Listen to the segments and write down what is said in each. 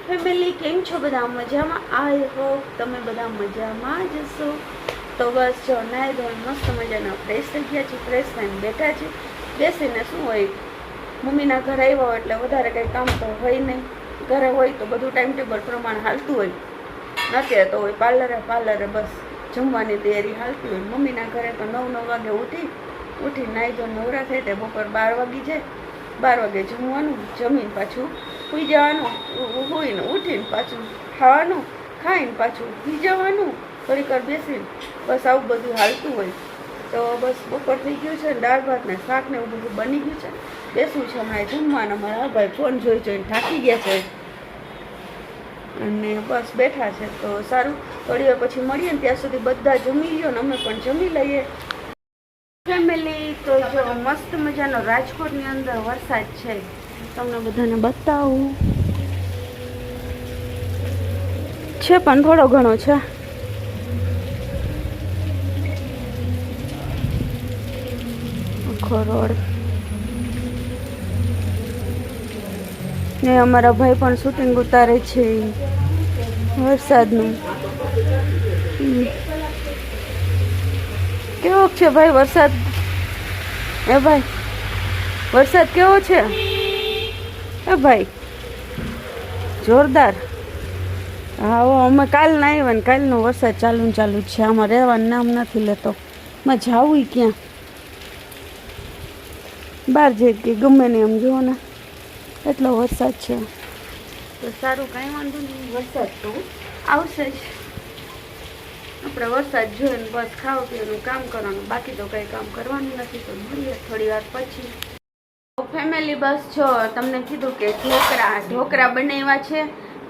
Family કેમ છો? બધા મજામાં? આઈ હોપ તમે બધા મજામાં જ હશો. તો બસ જો નાઈ ધોઈ મસ્ત મજાના ફ્રેશ થઈ ગયા છે. ફ્રેશ થઈને બેઠા છે. બેસીને શું હોય, મમ્મીના ઘરે આવ્યા હોય એટલે વધારે કંઈ કામ તો હોય નહીં. ઘરે હોય તો બધું ટાઈમ ટેબલ પ્રમાણે હાલતું હોય. અત્યારે તો હોય પાર્લરે બસ જમવાની તૈયારી હાલતી હોય. મમ્મીના ઘરે તો 9 વાગે ઉઠી નાઈ ધોઈને નવરા થઈ તે બપોર 12 વાગી જાય. 12 વાગે જમવાનું, જમીને પાછું સુઈ જવાનું, હોઈને ઉઠીને પાછું ખાવાનું, ખાઈને પાછું સુઈ જવાનું, થોડીક વાર બેસીને બસ આવું બધું હાલતું હોય. તો બસ બપોર થઈ ગયું છે, દાળ ભાત ને શાક ને એવું બધું બની ગયું છે. બેસવું છે હમણાં જમવાનું. મારા ભાઈ ફોન જોઈને થાકી ગયા છે અને બસ બેઠા છે. તો સારું, થોડી વાર પછી મળીએ ને ત્યાં સુધી બધા જમી લ્યો ને અમે પણ જમી લઈએ. ફેમિલી તો જો મસ્ત મજાનો રાજકોટની અંદર વરસાદ છે, તમને બધાને બતાવું છે પણ થોડો ઘણો છે. આખો રોડ ને અમારા ભાઈ પણ શૂટિંગ ઉતારે છે વરસાદનું. કેવો છે ભાઈ વરસાદ? એ ભાઈ વરસાદ કેવો છે? એ ભાઈ જોરદાર. હા અમે કાલ ના આવ્યા ને કાલનો વરસાદ ચાલુ જ છે. આમાં રહેવાનું નામ નથી લેતો. માં જાવું ક્યાં? બહાર જઈ કે ગમે ને એમ જુઓ ને એટલો વરસાદ છે. તો સારું, કાંઈ વાંધો નહીં, વરસાદ તો આવશે જ. આપણે વરસાદ જોઈને બસ ખાવા પીવાનું કામ કરવાનું, બાકી તો કંઈ કામ કરવાનું નથી. તો મળીએ થોડી વાર પછી. ફેમિલી બસ જો તમને કીધું કે ઢોકળા બનાવ્યા છે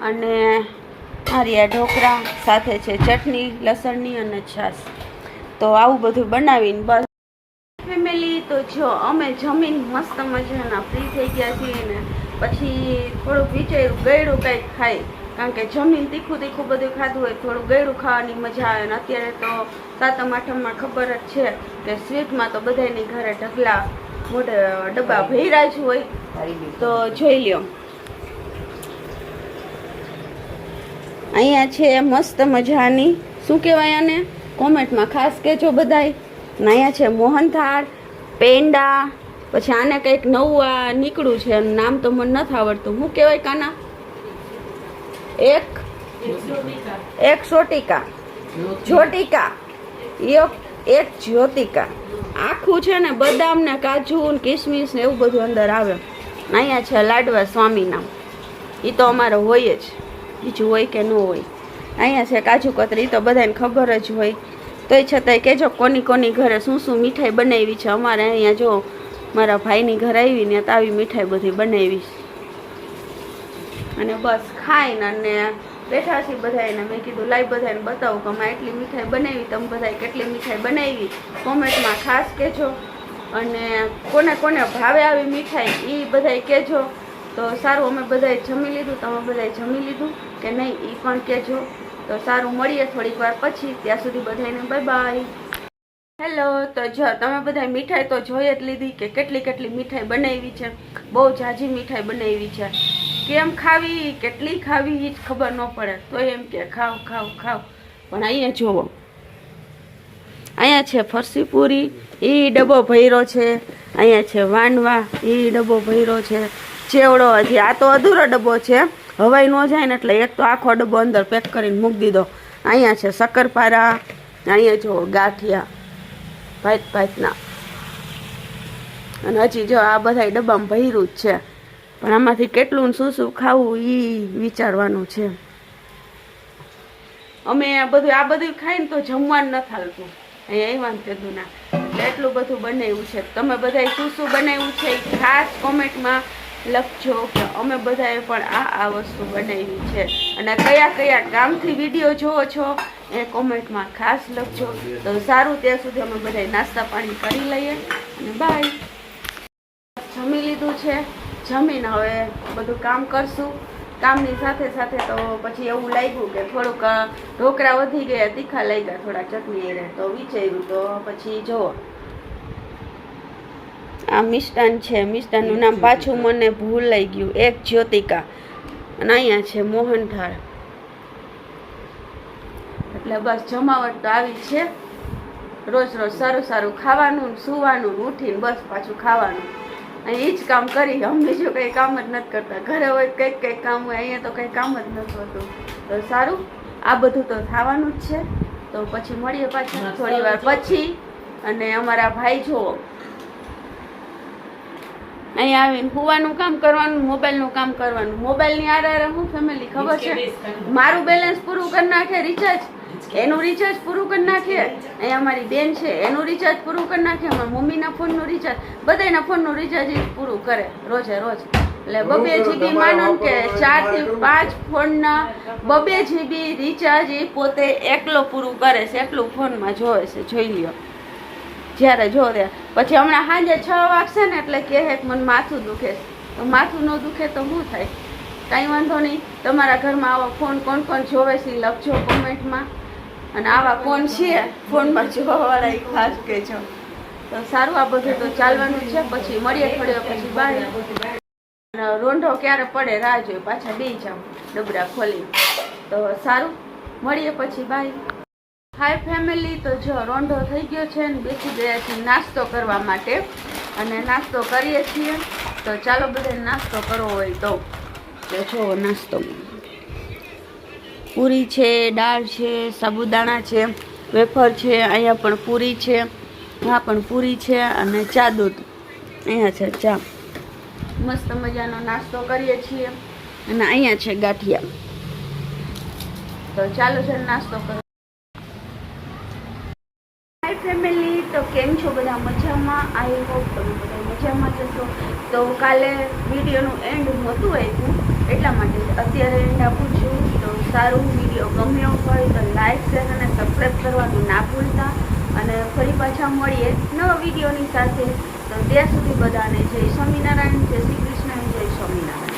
અને આ ઢોકળા સાથે છે ચટણી લસણની અને છાશ. તો આવું બધું બનાવીને બસ ફેમિલી તો જો અમે જમીન મસ્ત મજાના ફ્રી થઈ ગયા છીએ ને પછી થોડુંક વિચાર્યું ગળ્યું કંઈક ખાઈ, કારણ કે જમીન તીખું બધું ખાધું હોય, થોડું ગળ્યું ખાવાની મજા આવે. ને અત્યારે તો સાતમ આઠમમાં ખબર જ છે કે સ્વીટમાં તો બધાની ઘરે ઢગલા મોટા ડબ્બા ભર્યા જ હોય. તો જોઈ લ્યો, અહીંયા છે મસ્ત મજાની, શું કહેવાય આને કોમેન્ટમાં ખાસ કહેજો બધાય. અહીંયા છે મોહનથાળ, પેંડા, પછી આને કંઈક નવું આ નીકળ્યું છે, નામ તો મને નથી આવડતું. શું કહેવાય કાના? એક સોટિકા, જોટિકા, એક જ્યોતિકા. આખું છે ને બદામ ને કાજુ ને કિસમિસ ને એવું બધું અંદર આવે. અહીંયા છે લાડવા સ્વામીના, એ તો અમારે હોય જ, બીજું હોય કે ન હોય. અહીંયા છે કાજુ કતરી, તો બધાને ખબર જ હોય. તોય છતાંય કહેજો કોની ઘરે શું મીઠાઈ બનાવી છે. અમારે અહીંયા જો મારા ભાઈની ઘરે આવીને તો આવી મીઠાઈ બધી બનાવી અને બસ ખાઈને અને બેઠા છીએ બધાને. મેં કીધું લાઈ બધાને બતાવું કે અમે એટલી મીઠાઈ બનાવી, તમે બધાએ કેટલી મીઠાઈ બનાવી કોમેન્ટમાં ખાસ કહેજો. અને કોને ભાવે આવી મીઠાઈ એ બધાએ કહેજો. તો સારું, અમે બધાએ જમી લીધું, તમે બધાએ જમી લીધું કે નહીં એ પણ કહેજો. તો સારું, મળીએ થોડીક વાર પછી. ત્યાં સુધી બધાને બાય બાય. હેલો. તો જો તમે બધા મીઠાઈ તો જોઈ જ લીધી કે કેટલી મીઠાઈ બનાવી છે. બહુ ઝાઝી મીઠાઈ બનાવી છે. કેમ ખાવી, કેટલી ખાવી એ જ ખબર ન પડે. તો એમ કે ખાવ. પણ અહીંયા જુઓ, અહીંયા છે ફરસી પૂરી, એ ડબ્બો ભર્યો છે. અહીંયા છે વાનવા, એ ડબ્બો ભર્યો છે. ચેવડો હજી આ તો અધૂરો ડબ્બો છે, હવાઈ ન જાય ને એટલે એક તો આખો ડબ્બો અંદર પેક કરીને મૂકી દીધો. અહીંયા છે શક્કરપારા, અહીંયા જો ગાંઠિયા ભાતના, અને હજી જો આ બધા ડબ્બામાં ભર્યું જ છે. પણ આમાંથી કેટલું શું ખાવું એ વિચારવાનું છે. અમે આ બધું ખાઈને તો જમવાનું નથી હાલતું. અહીંયા આવ્યા કીધું ના એટલું બધું બનાવ્યું છે. તમે બધાએ શું બનાવ્યું છે એ ખાસ કોમેન્ટમાં લખજો કે અમે બધાએ પણ આ વસ્તુ બનાવી છે. અને કયા કામથી વિડીયો જોવો છો એ કોમેન્ટમાં ખાસ લખજો. તો સારું, ત્યાં સુધી અમે બધાએ નાસ્તા પાણી કરી લઈએ અને બાય. જમી લીધું છે, જમીને હવે બધું કામ કરશું. કામની સાથે તો પછી એવું લાગ્યું કે થોડુંક ઢોકળા વધી ગયા, તીખા લાગ્યા થોડા ચટણી રહે, તો વિચાર્યું. તો પછી જુઓ આ મિષ્ટાન છે. મિષ્ટાનનું નામ પાછું મને ભૂલાઈ ગયું. એક જ્યોતિકા, અને અહીંયા છે મોહનથાળ. એટલે બસ જમાવટ તો આવી છે. રોજ રોજ સારું સારું ખાવાનું, સુવાનું, ઉઠીને બસ પાછું ખાવાનું. અહીં એ જ કામ કરી, અમે બીજું કંઈ કામ જ નથી કરતા. ઘરે હોય કંઈક કામ હોય, અહીંયા તો કંઈ કામ જ નથી હોતું. તો સારું, આ બધું તો થવાનું જ છે. તો પછી મળીએ પાછા થોડી વાર પછી. અને અમારા ભાઈ જુઓ, અહીંયા આવીને હુવાનું કામ કરવાનું, મોબાઈલનું કામ કરવાનું. મોબાઈલની આરે હું ફેમિલી ખબર છે, મારું બેલેન્સ પૂરું કરી નાખે રિચાર્જ, એનું રિચાર્જ પૂરું કરી નાખે. અહીંયા અમારી બેન છે, એનું રિચાર્જ પૂરું કરી નાખે. અમારા મમ્મીના ફોનનું રિચાર્જ, બધાના ફોનનું રિચાર્જ એ પૂરું કરે રોજે રોજ. એટલે 2 GB માનો કે 4 થી 5 ફોનના 2 GB રિચાર્જ એ પોતે એકલો પૂરું કરે છે. એટલું ફોનમાં જોવે છે, જોઈ લ્યો. જ્યારે જો ત્યાં પછી હમણાં સાંજે 6 વાગશે ને એટલે કહે કે મને માથું દુખે છે. તો માથું ન દુખે તો શું થાય? કાંઈ વાંધો નહીં. તમારા ઘરમાં આવા ફોન કોણ કોણ જોવે છે લખજો કોમેન્ટમાં. અને આવા કોણ છે ફોનમાં જોવાવાળા એ ખાસ કહેજો. તો સારું, આ બધું તો ચાલવાનું છે. પછી મળીએ થોડી વાર પછી બહાર. રોંઢો ક્યારે પડે રાહ જોઈએ, પાછા બે જાવ ડબરા ખોલી. તો સારું, મળીએ પછી બાય. હાય ફેમિલી, તો જો રોંઢો થઈ ગયો છે ને બેસી ગયા છીએ નાસ્તો કરવા માટે. અને નાસ્તો કરીએ છીએ. તો ચાલો બધા નાસ્તો કરવો હોય તો જો નાસ્તો પૂરી છે, દાળ છે, સાબુદાણા છે, વેફર છે, અહીંયા પણ પૂરી છે, હા પણ પૂરી છે, અને ચા દૂધ અહીંયા છે ચા. મસ્ત મજાનો નાસ્તો કરીએ છીએ. અને અહીંયા છે ગાંઠિયા. તો ચાલો છે નાસ્તો કરો. હાય ફેમિલી, તો કેમ છો બધા? મજામાં? આઈ હોપ તમે બધા મજામાં જશો. તો કાલે વિડીયોનું એન્ડ નહોતું આપ્યું, એટલા માટે અત્યારે એન્ડ આપું છું. તો સારું, વિડીયો ગમ્યો હોય તો લાઈક, શેર અને સબસ્ક્રાઈબ કરવાનું ના ભૂલતા. અને ફરી પાછા મળીએ નવા વિડીયોની સાથે. તો ત્યાં સુધી બધાને જય સ્વામિનારાયણ, જય શ્રી કૃષ્ણ, જય સ્વામિનારાયણ.